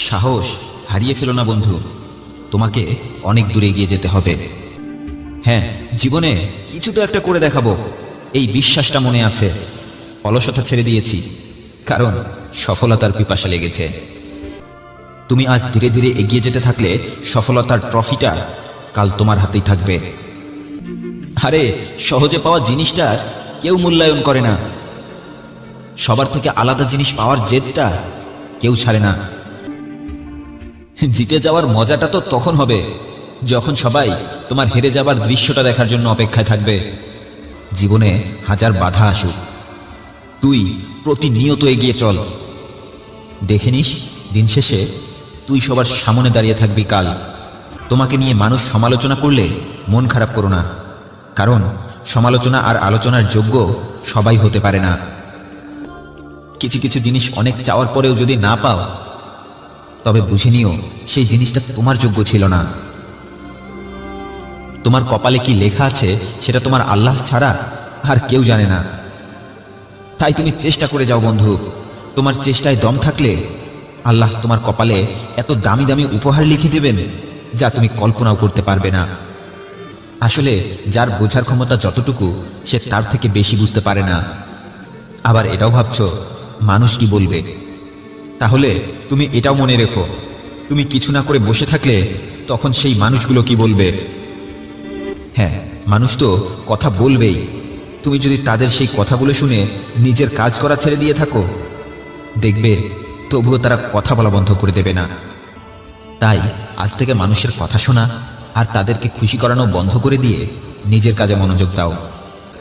সাহস হারিয়ে ফেলো না বন্ধু, তোমাকে অনেক দূরে এগিয়ে যেতে হবে। হ্যাঁ, জীবনে কিছু তো একটা করে দেখাবো, এই বিশ্বাসটা মনে আছে। অলসতা ছেড়ে দিয়েছি, কারণ সফলতার পিপাসা লেগেছে। তুমি আজ ধীরে ধীরে এগিয়ে যেতে থাকলে সফলতার ট্রফিটা কাল তোমার হাতেই থাকবে। আরে, সহজে পাওয়া জিনিসটা কেউ মূল্যায়ন করে না। সবার থেকে আলাদা জিনিস পাওয়ার জেদটা কেউ ছাড়ে না। জিতে যাওয়ার মজাটা তো তখন হবে যখন সবাই তোমার হেরে যাবার দৃশ্যটা দেখার জন্য অপেক্ষায় থাকবে। জীবনে হাজার বাধা আসুক, তুই প্রতিনিয়ত এগিয়ে চল। দেখে নিস, দিন শেষে তুই সবার সামনে দাঁড়িয়ে থাকবি কাল। তোমাকে নিয়ে মানুষ সমালোচনা করলে মন খারাপ করো না, কারণ সমালোচনা আর আলোচনার যোগ্য সবাই হতে পারে না। কিছু কিছু জিনিস অনেক চাওয়ার পরেও যদি না পাও, তবে বুঝে নিও সেই জিনিসটা তোমার যোগ্য ছিল না। তোমার কপালে কি লেখা আছে সেটা তোমার আল্লাহ ছাড়া আর কেউ জানে না। তাই তুমি চেষ্টা করে যাও বন্ধু। তোমার চেষ্টায় দম থাকলে আল্লাহ তোমার কপালে এত দামি দামি উপহার লিখে দেবেন যা তুমি কল্পনাও করতে পারবে না। আসলে যার বোঝার ক্ষমতা যতটুকু, সে তার থেকে বেশি বুঝতে পারে না। আবার এটাও ভাবছো মানুষ কি বলবে, তাহলে তুমি এটাও মনে রেখো, তুমি কিছু না করে বসে থাকলে তখন সেই মানুষগুলো কি বলবে। হ্যাঁ, মানুষ তো কথা বলবেই। তুমি যদি তাদের সেই কথাগুলো শুনে নিজের কাজ করা ছেড়ে দিয়ে থাকো, দেখবে তবুও তারা কথা বলা বন্ধ করে দেবে না। তাই আজ থেকে মানুষের কথা শোনা আর তাদেরকে খুশি করানো বন্ধ করে দিয়ে নিজের কাজে মনোযোগ দাও।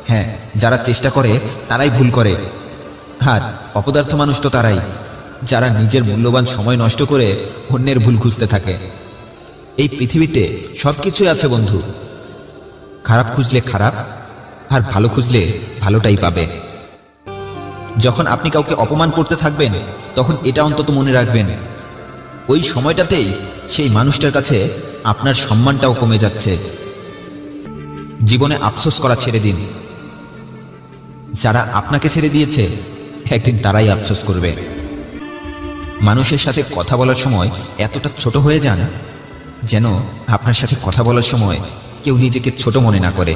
হ্যাঁ, যারা চেষ্টা করে তারাই ভুল করে, আর অপদার্থ মানুষ তো তারাই যারা নিজের মূল্যবান সময় নষ্ট করে অন্যের ভুল খুঁজতে থাকে। এই পৃথিবীতে সবকিছুই আছে বন্ধু, খারাপ খুঁজলে খারাপ, আর ভালো খুঁজলে ভালোটাই পাবে। যখন আপনি কাউকে অপমান করতে থাকবেন, তখন এটা অন্তত মনে রাখবেন, ওই সময়টাতেই সেই মানুষটার কাছে আপনার সম্মানটাও কমে যাচ্ছে। জীবনে আফসোস করা ছেড়ে দিন। যারা আপনাকে ছেড়ে দিয়েছে, একদিন তারাই আফসোস করবে। মানুষের সাথে কথা বলার সময় এতটা ছোট হয়ে যান যেন আপনার সাথে কথা বলার সময় কেউ নিজেকে ছোট মনে না করে।